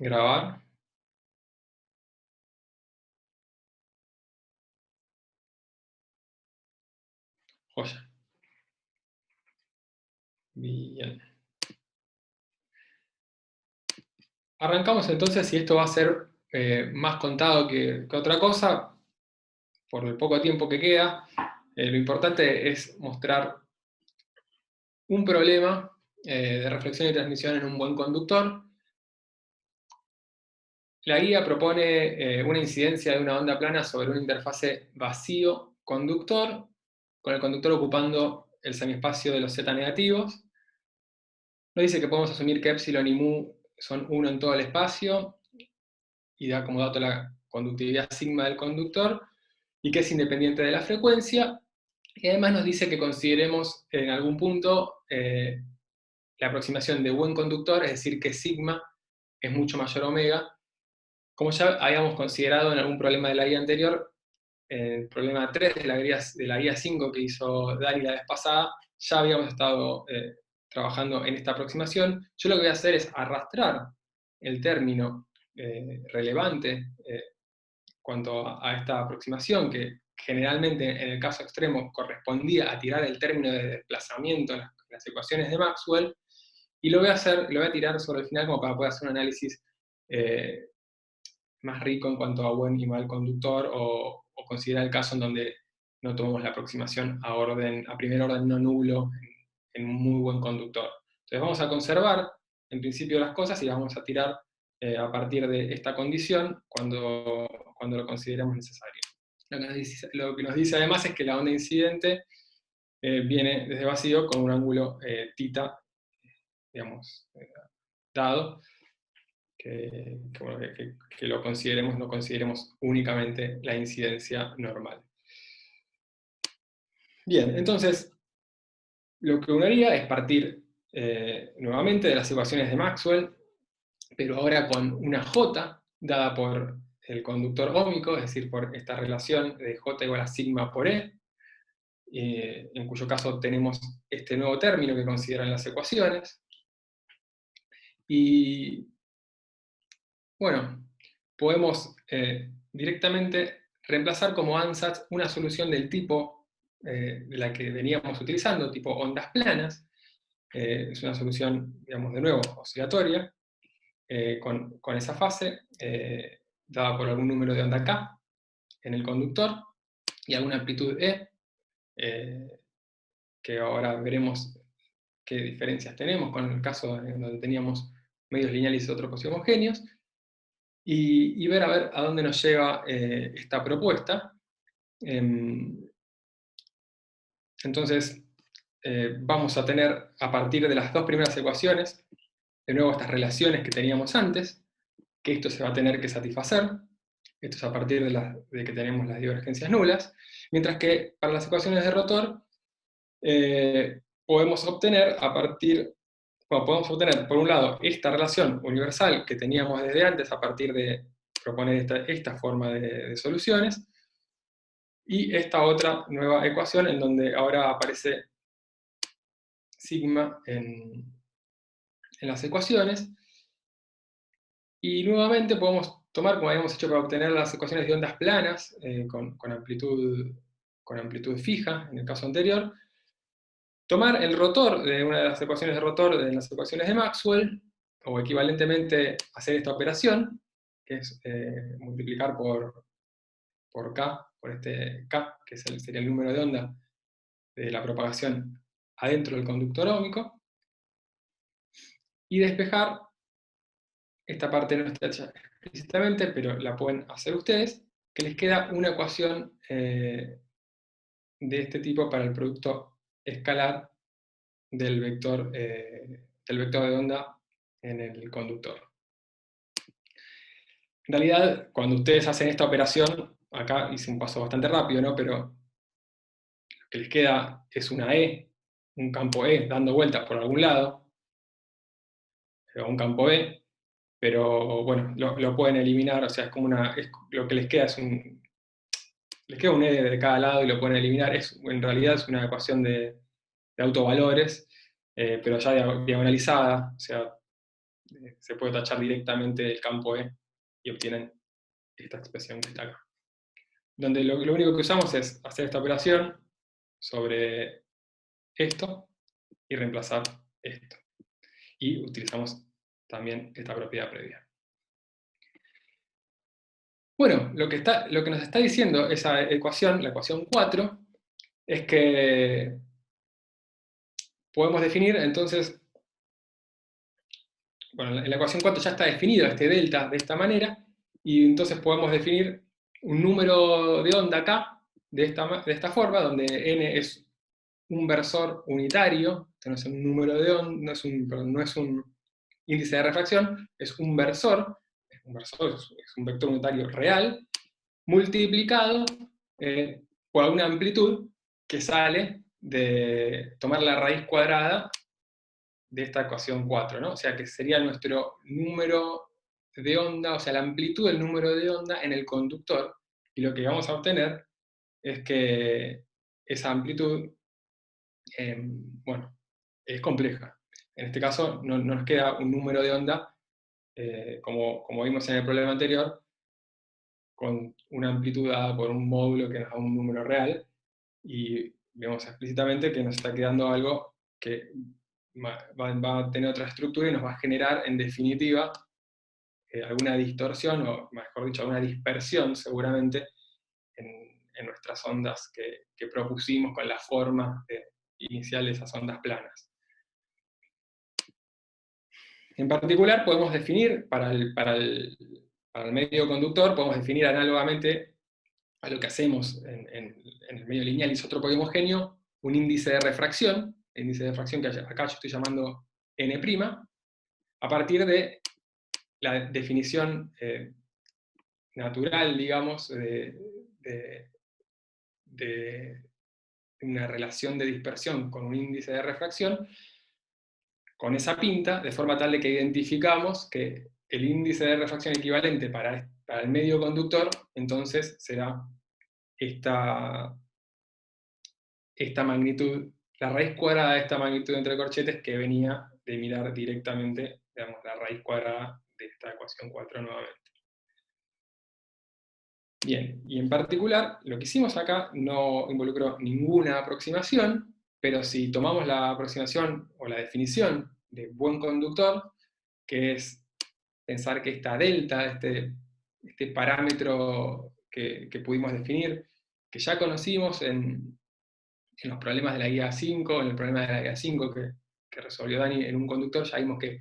Grabar. Joya. Bien. Arrancamos entonces, y esto va a ser más contado que otra cosa, por el poco tiempo que queda. Lo importante es mostrar un problema de reflexión y transmisión en un buen conductor. La guía propone una incidencia de una onda plana sobre una interfase vacío-conductor, con el conductor ocupando el semiespacio de los z negativos. Nos dice que podemos asumir que epsilon y mu son 1 en todo el espacio, y da como dato la conductividad sigma del conductor, y que es independiente de la frecuencia. Y además nos dice que consideremos en algún punto la aproximación de buen conductor, es decir, que sigma es mucho mayor a omega. Como ya habíamos considerado en algún problema de la guía anterior, en el problema 3 de la guía 5 que hizo Dani la vez pasada, ya habíamos estado trabajando en esta aproximación. Yo lo que voy a hacer es arrastrar el término relevante cuanto a esta aproximación, que generalmente en el caso extremo correspondía a tirar el término de desplazamiento en las ecuaciones de Maxwell, y lo voy a tirar sobre el final como para poder hacer un análisis más rico en cuanto a buen y mal conductor, o considerar el caso en donde no tomamos la aproximación a primer orden no nulo en un muy buen conductor. Entonces vamos a conservar en principio las cosas y vamos a tirar a partir de esta condición cuando lo consideremos necesario. Lo que nos dice además es que la onda incidente viene desde vacío con un ángulo θ, digamos, dado, que lo consideremos, no consideremos únicamente la incidencia normal. Bien, entonces, lo que uno haría es partir nuevamente de las ecuaciones de Maxwell, pero ahora con una J dada por el conductor óhmico, es decir, por esta relación de J igual a sigma por E, en cuyo caso tenemos este nuevo término que consideran las ecuaciones. Y bueno, podemos directamente reemplazar como ansatz una solución del tipo de la que veníamos utilizando, tipo ondas planas. Es una solución, digamos, de nuevo, oscilatoria, con esa fase, dada por algún número de onda K en el conductor, y alguna amplitud E, que ahora veremos qué diferencias tenemos con el caso en donde teníamos medios lineales y otros homogéneos, y ver a dónde nos lleva esta propuesta. Entonces, vamos a tener, a partir de las dos primeras ecuaciones, de nuevo estas relaciones que teníamos antes, que esto se va a tener que satisfacer. Esto es a partir de que tenemos las divergencias nulas, mientras que para las ecuaciones de rotor podemos obtener podemos obtener por un lado esta relación universal que teníamos desde antes a partir de proponer esta forma de soluciones, y esta otra nueva ecuación en donde ahora aparece sigma en las ecuaciones. Y nuevamente podemos tomar, como habíamos hecho para obtener las ecuaciones de ondas planas, con amplitud fija, en el caso anterior, tomar el rotor de una de las ecuaciones de rotor de las ecuaciones de Maxwell, o equivalentemente hacer esta operación, que es multiplicar por K, por este K, que sería el número de onda de la propagación adentro del conductor óhmico, y despejar. Esta parte no está hecha explícitamente, pero la pueden hacer ustedes, que les queda una ecuación de este tipo para el producto escalar del vector de onda en el conductor. En realidad, cuando ustedes hacen esta operación, acá hice un paso bastante rápido, ¿no? Pero lo que les queda es una E, un campo E dando vueltas por algún lado, o un campo B, pero bueno, lo pueden eliminar, o sea, es como lo que les queda les queda un E de cada lado y lo pueden eliminar. En realidad es una ecuación de autovalores, pero ya diagonalizada, o sea, se puede tachar directamente el campo E y obtienen esta expresión que está acá. Donde lo único que usamos es hacer esta operación sobre esto y reemplazar esto. Y utilizamos también esta propiedad previa. Bueno, lo que nos está diciendo esa ecuación, la ecuación 4, es que podemos definir, entonces, bueno, en la ecuación 4 ya está definido este delta de esta manera, y entonces podemos definir un número de onda acá, de esta forma, donde n es un versor unitario, no es un número de onda, no es un índice de refracción, es un versor, es un vector unitario real, multiplicado por alguna amplitud que sale de tomar la raíz cuadrada de esta ecuación 4, ¿no? O sea que sería nuestro número de onda, o sea, la amplitud del número de onda en el conductor, y lo que vamos a obtener es que esa amplitud, bueno, es compleja. En este caso no nos queda un número de onda, como vimos en el problema anterior, con una amplitud dada por un módulo que nos da un número real, y vemos explícitamente que nos está quedando algo que va a tener otra estructura y nos va a generar, en definitiva, alguna distorsión, o mejor dicho, alguna dispersión seguramente en nuestras ondas que propusimos con la forma inicial de esas ondas planas. En particular, podemos definir para el medio conductor, podemos definir análogamente a lo que hacemos en el medio lineal isótropo y homogéneo, un índice de refracción, el índice de refracción que acá yo estoy llamando N', a partir de la definición natural, digamos, de una relación de dispersión con un índice de refracción, con esa pinta, de forma tal de que identificamos que el índice de refracción equivalente para el medio conductor, entonces será esta magnitud, la raíz cuadrada de esta magnitud entre corchetes, que venía de mirar directamente, digamos, la raíz cuadrada de esta ecuación 4 nuevamente. Bien, y en particular, lo que hicimos acá no involucró ninguna aproximación, pero si tomamos la aproximación o la definición de buen conductor, que es pensar que esta delta, este parámetro que pudimos definir, que ya conocimos en los problemas de la guía 5, en el problema de la guía 5 que resolvió Dani en un conductor, ya vimos que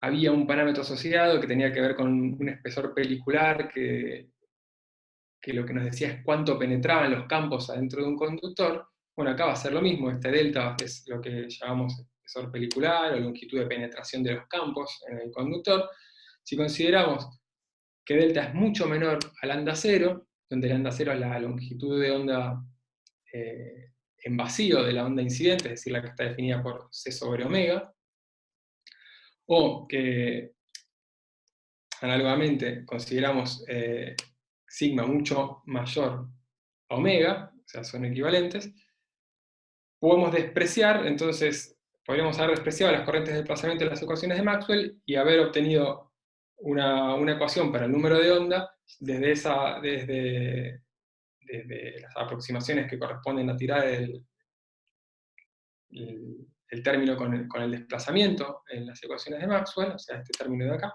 había un parámetro asociado que tenía que ver con un espesor pelicular que lo que nos decía es cuánto penetraban los campos adentro de un conductor. Bueno, acá va a ser lo mismo, este delta es lo que llamamos espesor pelicular o longitud de penetración de los campos en el conductor. Si consideramos que delta es mucho menor a lambda 0, donde lambda 0 es la longitud de onda en vacío de la onda incidente, es decir, la que está definida por C sobre omega, o que análogamente consideramos sigma mucho mayor a omega, o sea, son equivalentes, podemos despreciar, entonces, podríamos haber despreciado las corrientes de desplazamiento de las ecuaciones de Maxwell y haber obtenido una ecuación para el número de onda desde las aproximaciones que corresponden a tirar el término con el desplazamiento en las ecuaciones de Maxwell, o sea, este término de acá,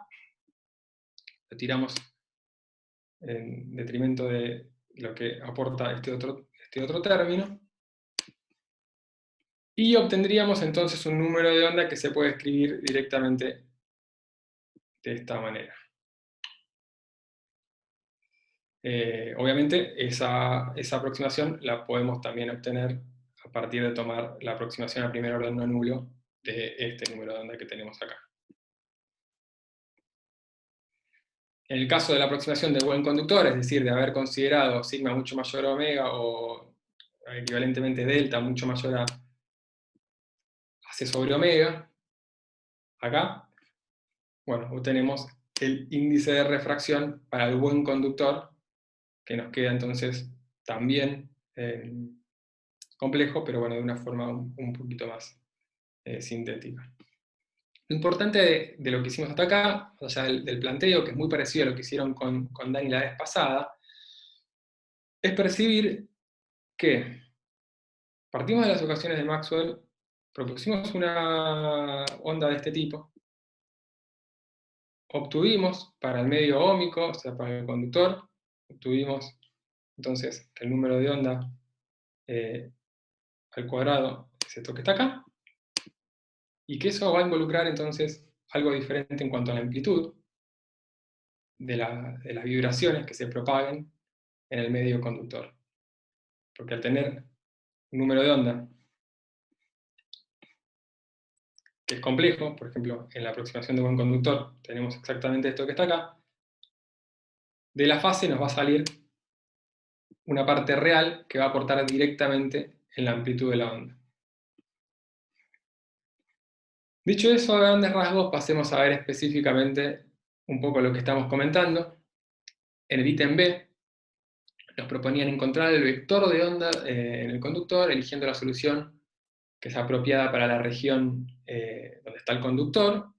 lo tiramos en detrimento de lo que aporta este otro término, y obtendríamos entonces un número de onda que se puede escribir directamente de esta manera. Obviamente esa aproximación la podemos también obtener a partir de tomar la aproximación a primer orden no nulo de este número de onda que tenemos acá. En el caso de la aproximación del buen conductor, es decir, de haber considerado sigma mucho mayor a omega o equivalentemente delta mucho mayor a C sobre omega, acá, bueno, obtenemos el índice de refracción para el buen conductor, que nos queda entonces también complejo, pero bueno, de una forma un poquito más sintética. Lo importante de lo que hicimos hasta acá, o sea, del planteo, que es muy parecido a lo que hicieron con Dani la vez pasada, es percibir que partimos de las ecuaciones de Maxwell, propusimos una onda de este tipo, obtuvimos para el medio óhmico, o sea, para el conductor, obtuvimos entonces que el número de onda al cuadrado es esto que está acá, y que eso va a involucrar entonces algo diferente en cuanto a la amplitud de las vibraciones que se propaguen en el medio conductor. Porque al tener un número de onda que es complejo, por ejemplo, en la aproximación de buen conductor tenemos exactamente esto que está acá, de la fase nos va a salir una parte real que va a aportar directamente en la amplitud de la onda. Dicho eso, a grandes rasgos, pasemos a ver específicamente un poco lo que estamos comentando. En el ítem B, nos proponían encontrar el vector de onda en el conductor, eligiendo la solución que es apropiada para la región donde está el conductor.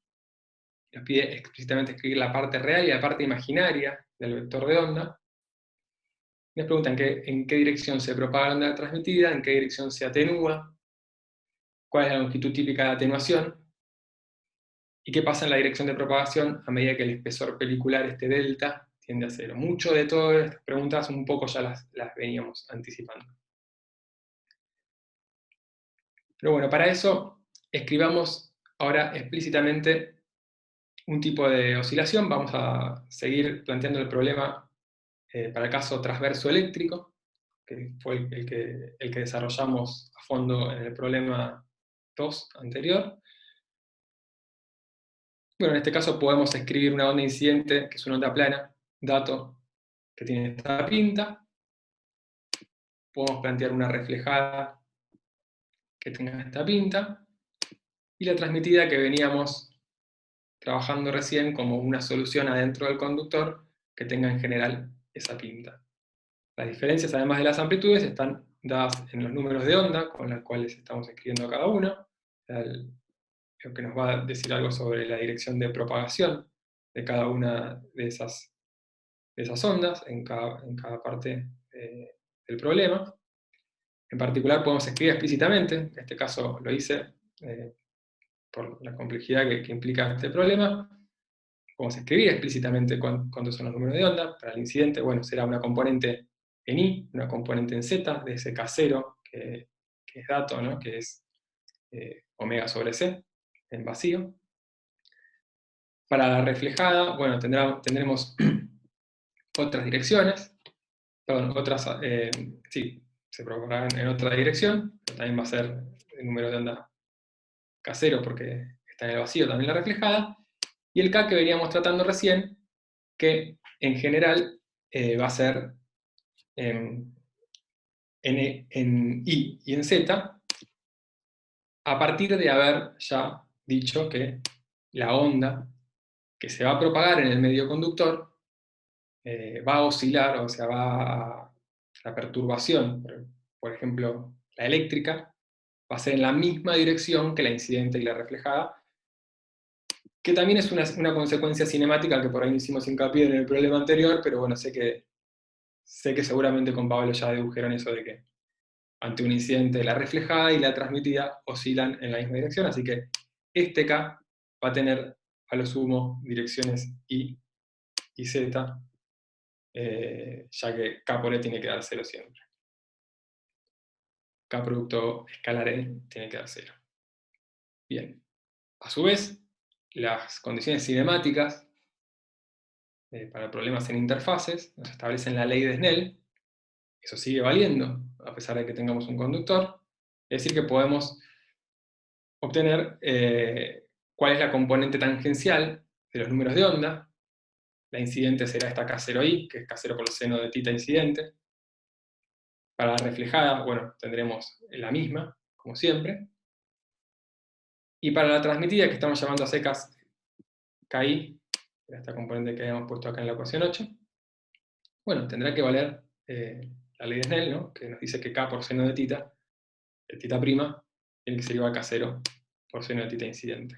Nos pide explícitamente escribir la parte real y la parte imaginaria del vector de onda. Nos preguntan en qué dirección se propaga la onda transmitida, en qué dirección se atenúa, cuál es la longitud típica de atenuación, y qué pasa en la dirección de propagación a medida que el espesor pelicular, este delta, tiende a cero. Mucho de todas estas preguntas un poco ya las veníamos anticipando. Pero bueno, para eso escribamos ahora explícitamente un tipo de oscilación. Vamos a seguir planteando el problema para el caso transverso eléctrico, que fue el que desarrollamos a fondo en el problema 2 anterior. Bueno, en este caso podemos escribir una onda incidente, que es una onda plana, dato que tiene esta pinta. Podemos plantear una reflejada que tenga esta pinta. Y la transmitida que veníamos trabajando recién como una solución adentro del conductor que tenga en general esa pinta. Las diferencias, además de las amplitudes, están dadas en los números de onda con los cuales estamos escribiendo cada uno, lo que nos va a decir algo sobre la dirección de propagación de cada una de esas ondas en cada parte del problema. En particular podemos escribir explícitamente, en este caso lo hice por la complejidad que implica este problema. Podemos escribir explícitamente cuántos son los números de onda. Para el incidente, bueno, será una componente en I, una componente en Z, de ese K0, que es dato, ¿no? Que es omega sobre C, en vacío. Para la reflejada, bueno, tendremos otras direcciones, perdón, sí, se propagarán en otra dirección, pero también va a ser el número de onda K0 porque está en el vacío también la reflejada, y el K que veníamos tratando recién, que en general va a ser en I y en Z, a partir de haber ya dicho que la onda que se va a propagar en el medio conductor va a oscilar, o sea, la perturbación, por ejemplo, la eléctrica, va a ser en la misma dirección que la incidente y la reflejada, que también es una consecuencia cinemática que por ahí no hicimos hincapié en el problema anterior, pero bueno, sé que seguramente con Pablo ya dedujeron eso de que ante un incidente la reflejada y la transmitida oscilan en la misma dirección, así que este K va a tener a lo sumo direcciones I y Z, ya que K por E tiene que dar 0 siempre. K producto escalar E tiene que dar 0. Bien. A su vez, las condiciones cinemáticas para problemas en interfaces nos establecen la ley de Snell. Eso sigue valiendo, a pesar de que tengamos un conductor. Es decir, que podemos obtener cuál es la componente tangencial de los números de onda. La incidente será esta K0i, que es K0 por el seno de θ incidente. Para la reflejada, bueno, tendremos la misma, como siempre. Y para la transmitida, que estamos llamando a secas KI, esta componente que habíamos puesto acá en la ecuación 8, bueno, tendrá que valer la ley de Snell, ¿no? Que nos dice que K por seno de θ, el θ', tiene que ser igual a K0 por seno de θ incidente.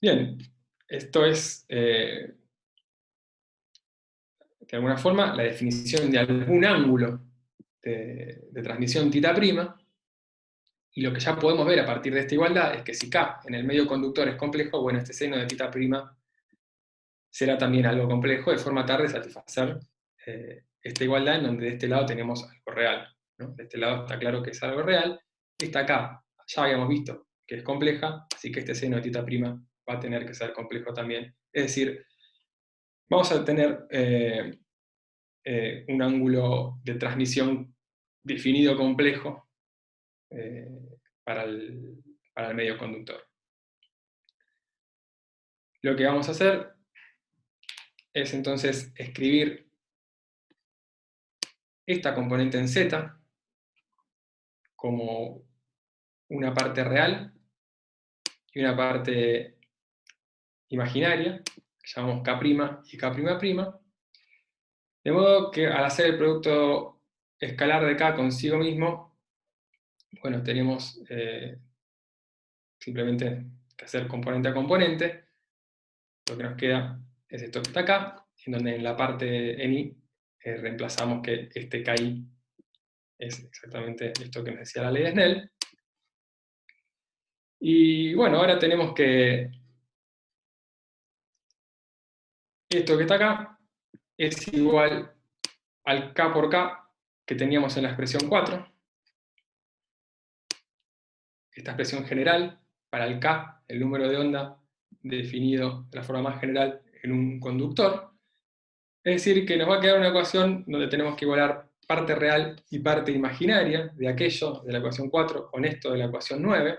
Bien, esto es, de alguna forma, la definición de algún ángulo de transmisión θ'I, y lo que ya podemos ver a partir de esta igualdad es que si K en el medio conductor es complejo, bueno, este seno de θ' será también algo complejo, de forma tal de satisfacer esta igualdad en donde de este lado tenemos algo real, ¿no? De este lado está claro que es algo real, esta K ya habíamos visto que es compleja, así que este seno de θ' va a tener que ser complejo también. Es decir, vamos a tener un ángulo de transmisión definido complejo eh, para, para el medio conductor. Lo que vamos a hacer es entonces escribir esta componente en Z como una parte real y una parte imaginaria, que llamamos K' y K'', de modo que al hacer el producto escalar de K consigo mismo, bueno, tenemos simplemente que hacer componente a componente. Lo que nos queda es esto que está acá, en donde en la parte en I reemplazamos que este KI es exactamente esto que nos decía la ley de Snell. Y bueno, ahora tenemos que esto que está acá es igual al K por K que teníamos en la expresión 4. Esta expresión general para el K, el número de onda definido de la forma más general en un conductor. Es decir, que nos va a quedar una ecuación donde tenemos que igualar parte real y parte imaginaria de aquello de la ecuación 4 con esto de la ecuación 9.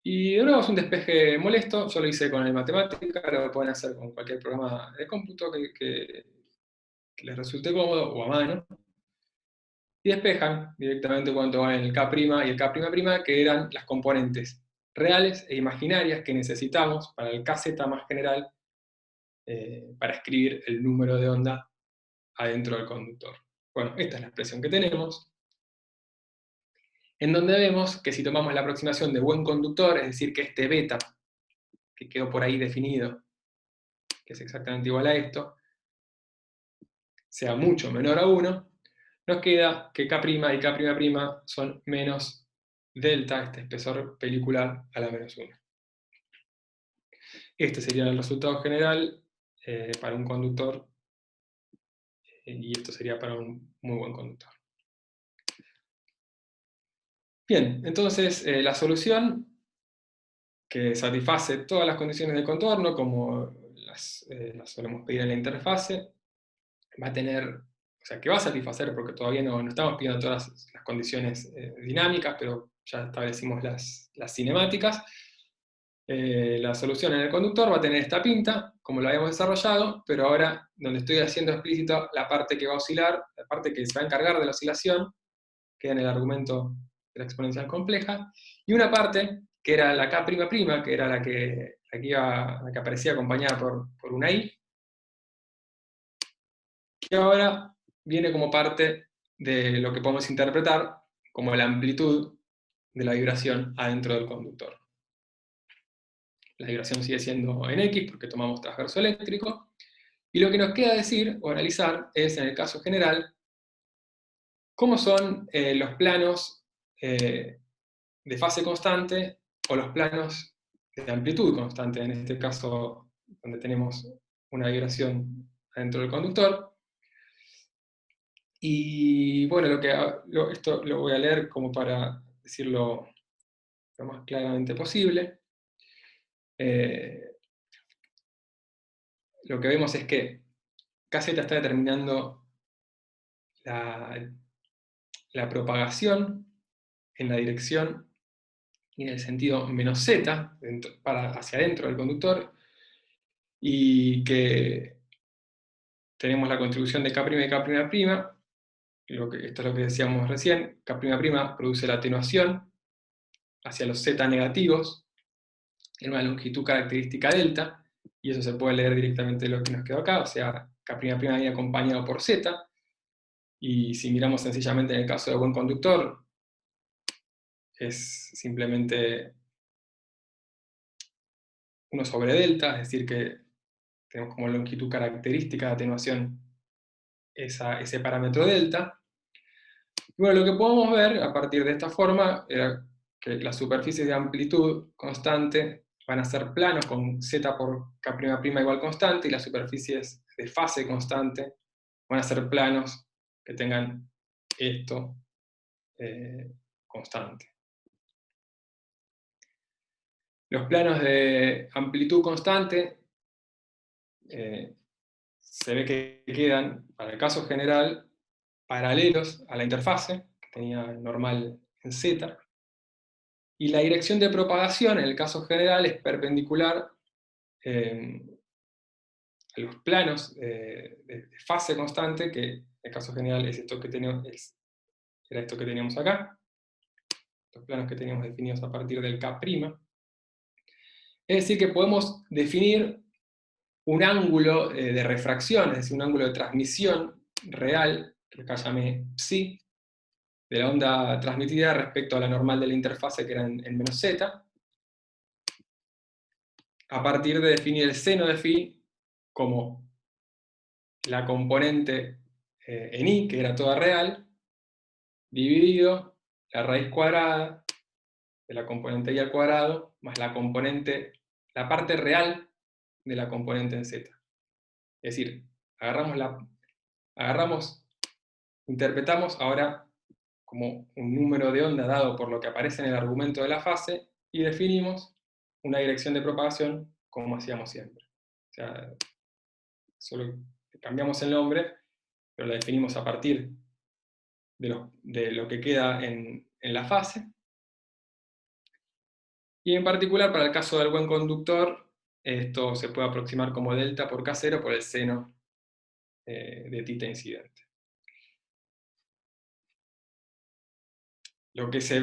Y de nuevo es un despeje molesto, yo lo hice con el Matemática, lo pueden hacer con cualquier programa de cómputo que les resulte cómodo o a mano. Y despejan directamente cuánto valen el K' y el K'', que eran las componentes reales e imaginarias que necesitamos para el KZ más general para escribir el número de onda adentro del conductor. Bueno, esta es la expresión que tenemos, en donde vemos que si tomamos la aproximación de buen conductor, es decir, que este beta, que quedó por ahí definido, que es exactamente igual a esto, sea mucho menor a 1, nos queda que K' y K'' son menos delta, este espesor pelicular, a la menos 1. Este sería el resultado general para un conductor, y esto sería para un muy buen conductor. Bien, entonces la solución que satisface todas las condiciones del contorno, como las solemos pedir en la interfase, va a tener, o sea, que va a satisfacer, porque todavía no estamos pidiendo todas las condiciones dinámicas, pero ya establecimos las cinemáticas. La solución en el conductor va a tener esta pinta, como lo habíamos desarrollado, pero ahora donde estoy haciendo explícito la parte que va a oscilar, la parte que se va a encargar de la oscilación, queda en el argumento de la exponencial compleja, y una parte que era la K'', que era la que aparecía acompañada por una I, que ahora viene como parte de lo que podemos interpretar como la amplitud de la vibración adentro del conductor. La vibración sigue siendo en X porque tomamos transverso eléctrico, y lo que nos queda decir o analizar es, en el caso general, cómo son los planos de fase constante o los planos de amplitud constante, en este caso donde tenemos una vibración adentro del conductor. Y bueno, esto lo voy a leer como para decirlo lo más claramente posible. Lo que vemos es que KZ está determinando la propagación en la dirección y en el sentido menos z, hacia adentro del conductor, y que tenemos la contribución de K' y K'', esto es lo que decíamos recién, K'' produce la atenuación hacia los z negativos en una longitud característica delta, y eso se puede leer directamente de lo que nos quedó acá, o sea, K'' viene acompañado por z, y si miramos sencillamente en el caso de buen conductor, es simplemente 1 sobre delta, es decir, que tenemos como longitud característica de atenuación ese parámetro delta. Y bueno, lo que podemos ver a partir de esta forma era que las superficies de amplitud constante van a ser planos con z por k' igual constante, y las superficies de fase constante van a ser planos que tengan esto constante. Los planos de amplitud constante se ve que quedan, para el caso general, paralelos a la interfase, que tenía normal en z, y la dirección de propagación, en el caso general, es perpendicular a los planos de fase constante, que en el caso general es esto que teníamos, era esto que teníamos acá, los planos que teníamos definidos a partir del K'. Es decir, que podemos definir un ángulo de refracción, es decir, un ángulo de transmisión real, que acá llamé psi, de la onda transmitida respecto a la normal de la interfase, que era en menos z, a partir de definir el seno de phi como la componente en i, que era toda real, dividido la raíz cuadrada de la componente i al cuadrado, más la parte real de la componente en z. Es decir, interpretamos ahora como un número de onda dado por lo que aparece en el argumento de la fase, y definimos una dirección de propagación como hacíamos siempre. O sea, solo cambiamos el nombre, pero la definimos a partir de lo que queda en la fase. Y en particular, para el caso del buen conductor, esto se puede aproximar como delta por K0 por el seno de θ incidente. Lo que se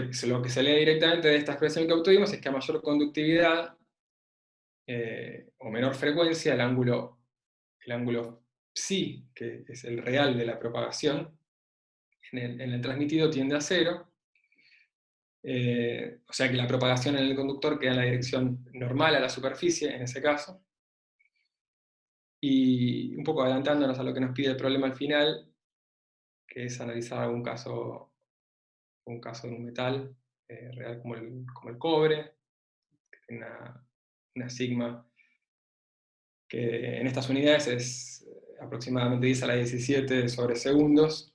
lee directamente de esta expresión que obtuvimos es que a mayor conductividad o menor frecuencia, el ángulo psi, que es el real de la propagación, en el transmitido tiende a 0. O sea que la propagación en el conductor queda en la dirección normal a la superficie, en ese caso. Y un poco adelantándonos a lo que nos pide el problema al final, que es analizar un caso de un metal real como el cobre, que tiene una sigma que en estas unidades es aproximadamente 10 a la 17 sobre segundos,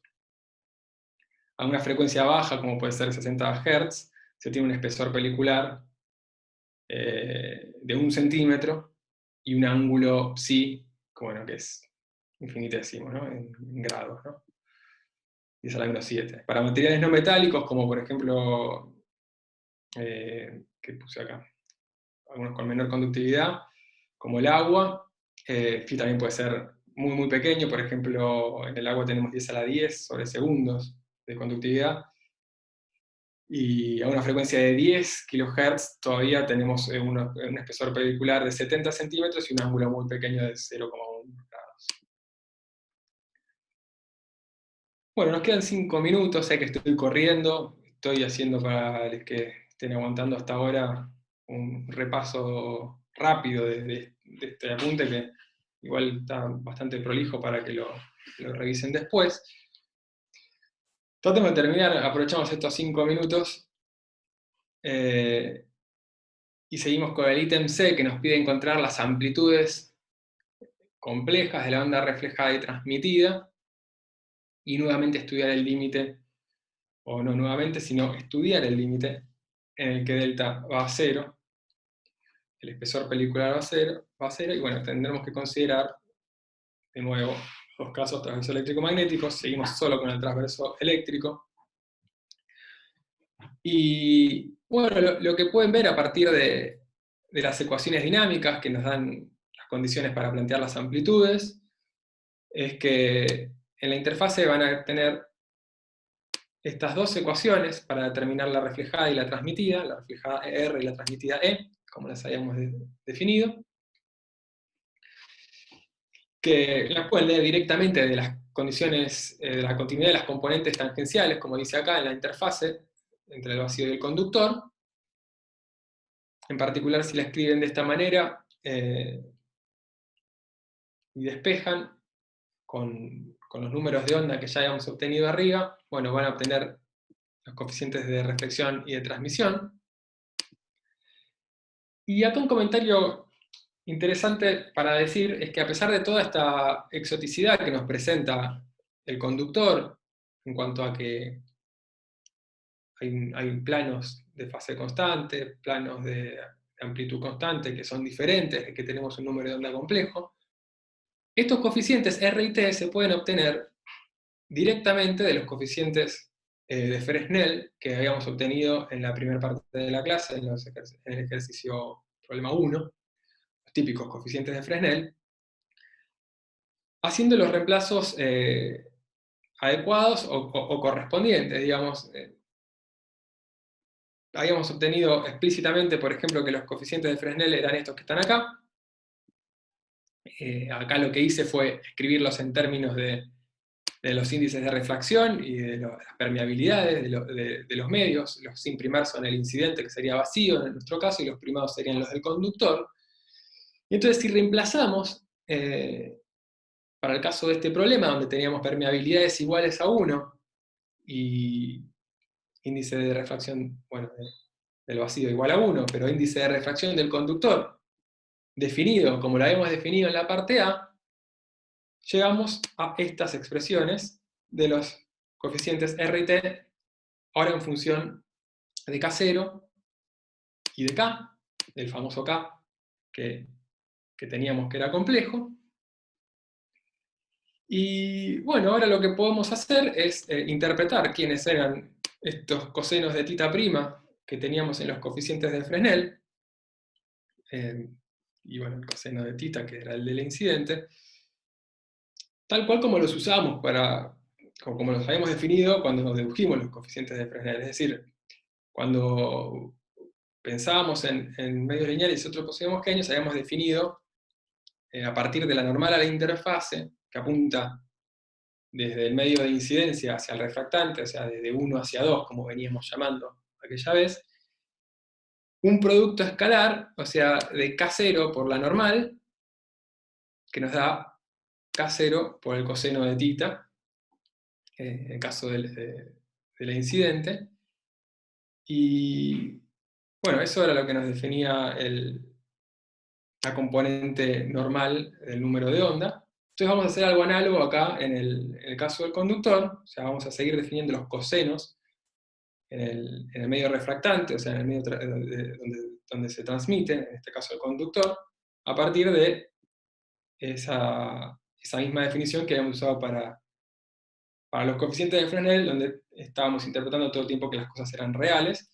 a una frecuencia baja, como puede ser 60 Hz, se tiene un espesor pelicular de 1 centímetro y un ángulo psi, bueno, que es infinitésimo, ¿no? en grados, ¿no? 10 a la menos 7. Para materiales no metálicos, como por ejemplo, que puse acá, algunos con menor conductividad, como el agua, phi también puede ser muy, muy pequeño. Por ejemplo, en el agua tenemos 10 a la 10 sobre segundos de conductividad, y a una frecuencia de 10 kHz todavía tenemos un espesor pelicular de 70 centímetros y un ángulo muy pequeño de 0,1 grados. Bueno, nos quedan 5 minutos, sé que estoy corriendo, estoy haciendo, para los que estén aguantando hasta ahora, un repaso rápido de este apunte, que igual está bastante prolijo para que lo revisen después. Tratemos de terminar, aprovechamos estos 5 minutos y seguimos con el ítem C, que nos pide encontrar las amplitudes complejas de la onda reflejada y transmitida, y nuevamente estudiar el límite, o no nuevamente, sino estudiar el límite en el que delta va a 0, el espesor pelicular va a 0, y bueno, tendremos que considerar, de nuevo, los casos transverso eléctrico-magnéticos. Seguimos solo con el transverso eléctrico. Y bueno, lo que pueden ver a partir de las ecuaciones dinámicas que nos dan las condiciones para plantear las amplitudes, es que en la interfase van a tener estas dos ecuaciones para determinar la reflejada y la transmitida, la reflejada R y la transmitida E, como las habíamos definido, que las pueden leer directamente de las condiciones de la continuidad de las componentes tangenciales, como dice acá en la interfase, entre el vacío y el conductor. En particular, si la escriben de esta manera y despejan con los números de onda que ya habíamos obtenido arriba, bueno, van a obtener los coeficientes de reflexión y de transmisión. Y acá un comentario interesante para decir es que a pesar de toda esta exoticidad que nos presenta el conductor, en cuanto a que hay planos de fase constante, planos de amplitud constante que son diferentes, de que tenemos un número de onda complejo, estos coeficientes R y T se pueden obtener directamente de los coeficientes de Fresnel que habíamos obtenido en la primera parte de la clase, en el ejercicio problema 1, los típicos coeficientes de Fresnel, haciendo los reemplazos adecuados o correspondientes, digamos. Habíamos obtenido explícitamente, por ejemplo, que los coeficientes de Fresnel eran estos que están acá. Acá lo que hice fue escribirlos en términos de los índices de refracción y de las permeabilidades de los medios. Los sin primar son el incidente, que sería vacío en nuestro caso, y los primados serían los del conductor. Y entonces, si reemplazamos, para el caso de este problema, donde teníamos permeabilidades iguales a 1 y índice de refracción, bueno, del vacío igual a 1, pero índice de refracción del conductor definido como lo habíamos definido en la parte A, llegamos a estas expresiones de los coeficientes R y T, ahora en función de K0 y de K, del famoso K que teníamos que era complejo. Y bueno, ahora lo que podemos hacer es interpretar quiénes eran estos cosenos de tita prima que teníamos en los coeficientes de Fresnel, y bueno, el coseno de tita, que era el del incidente, tal cual como los usamos como los habíamos definido cuando dedujimos los coeficientes de Fresnel. Es decir, cuando pensábamos en medios lineales y otros posibles mosqueños, habíamos definido a partir de la normal a la interfase, que apunta desde el medio de incidencia hacia el refractante, o sea, desde 1 hacia 2, como veníamos llamando aquella vez, un producto escalar, o sea, de K0 por la normal, que nos da K0 por el coseno de tita, en el caso de la incidente. Y bueno, eso era lo que nos definía la componente normal del número de onda. Entonces vamos a hacer algo análogo acá en el caso del conductor, o sea, vamos a seguir definiendo los cosenos en el medio refractante, o sea, en el medio donde se transmite, en este caso el conductor, a partir de esa misma definición que habíamos usado para los coeficientes de Fresnel, donde estábamos interpretando todo el tiempo que las cosas eran reales,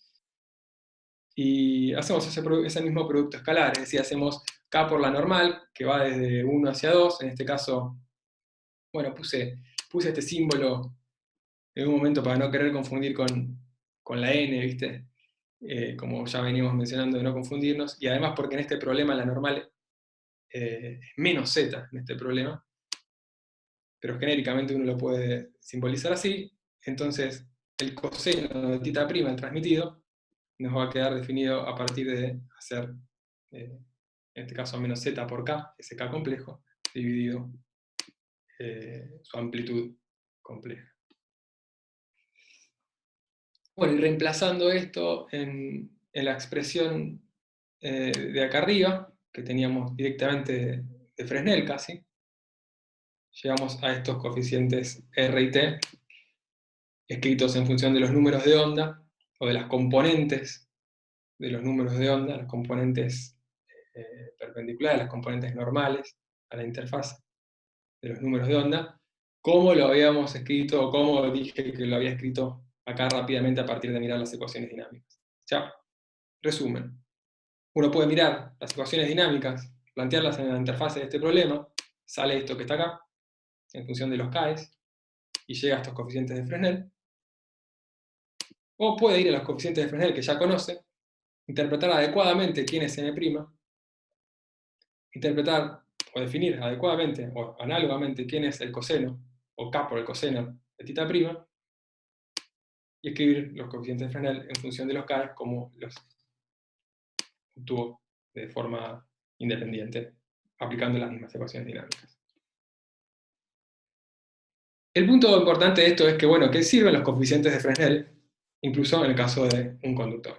y hacemos ese mismo producto escalar, es decir, hacemos K por la normal, que va desde 1 hacia 2, en este caso, bueno, puse este símbolo en un momento para no querer confundir con la N, ¿viste? Como ya veníamos mencionando, de no confundirnos, y además porque en este problema la normal es menos z en este problema, pero genéricamente uno lo puede simbolizar así. Entonces el coseno de tita prima, el transmitido, nos va a quedar definido a partir de hacer, en este caso, menos z por k, ese k complejo, dividido su amplitud compleja. Bueno, y reemplazando esto en la expresión de acá arriba, que teníamos directamente de Fresnel casi, llegamos a estos coeficientes R y T, escritos en función de los números de onda, o de las componentes de los números de onda, las componentes perpendiculares, las componentes normales a la interfaz de los números de onda, como lo habíamos escrito, o como dije que lo había escrito acá rápidamente a partir de mirar las ecuaciones dinámicas. Ya, resumen. Uno puede mirar las ecuaciones dinámicas, plantearlas en la interfaz de este problema, sale esto que está acá, en función de los K's, y llega a estos coeficientes de Fresnel. O puede ir a los coeficientes de Fresnel que ya conoce, interpretar adecuadamente quién es n', interpretar o definir adecuadamente o análogamente quién es el coseno, o k por el coseno de tita prima, y escribir los coeficientes de Fresnel en función de los K como los obtuvo de forma independiente, aplicando las mismas ecuaciones dinámicas. El punto importante de esto es que, bueno, que sirven los coeficientes de Fresnel, incluso en el caso de un conductor.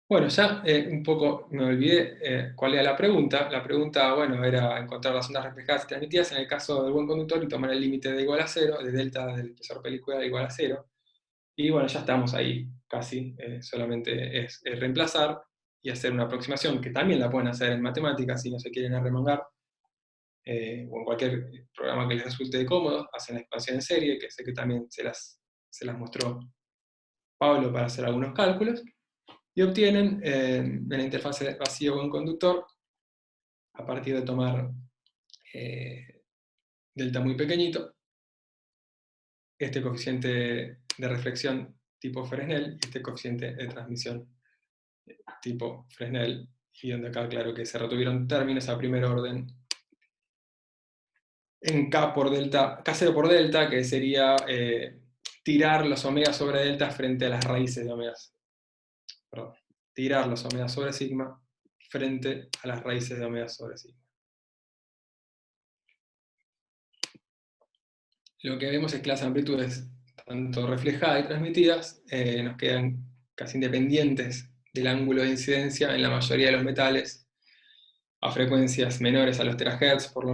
Bueno, ya un poco me olvidé cuál era la pregunta. La pregunta, bueno, era encontrar las ondas reflejadas y transmitidas en el caso del buen conductor y tomar el límite de igual a 0, de delta del espesor pelicular igual a 0. Y bueno, ya estamos ahí casi. Solamente es reemplazar y hacer una aproximación, que también la pueden hacer en matemáticas si no se quieren arremangar, o en cualquier programa que les resulte cómodo. Hacen la expansión en serie, que sé que también se las mostró Pablo para hacer algunos cálculos. Y obtienen en la interfase vacío con conductor, a partir de tomar delta muy pequeñito, este coeficiente de reflexión tipo Fresnel y este coeficiente de transmisión tipo Fresnel, y donde acá claro que se retuvieron términos a primer orden en K por delta, K0 por delta, que sería tirar los omegas sobre delta frente a las raíces de omegas. Perdón, tirar los omegas sobre sigma frente a las raíces de omegas sobre sigma. Lo que vemos es que las amplitudes, tanto reflejadas y transmitidas, nos quedan casi independientes del ángulo de incidencia en la mayoría de los metales, a frecuencias menores a los terahertz, por lo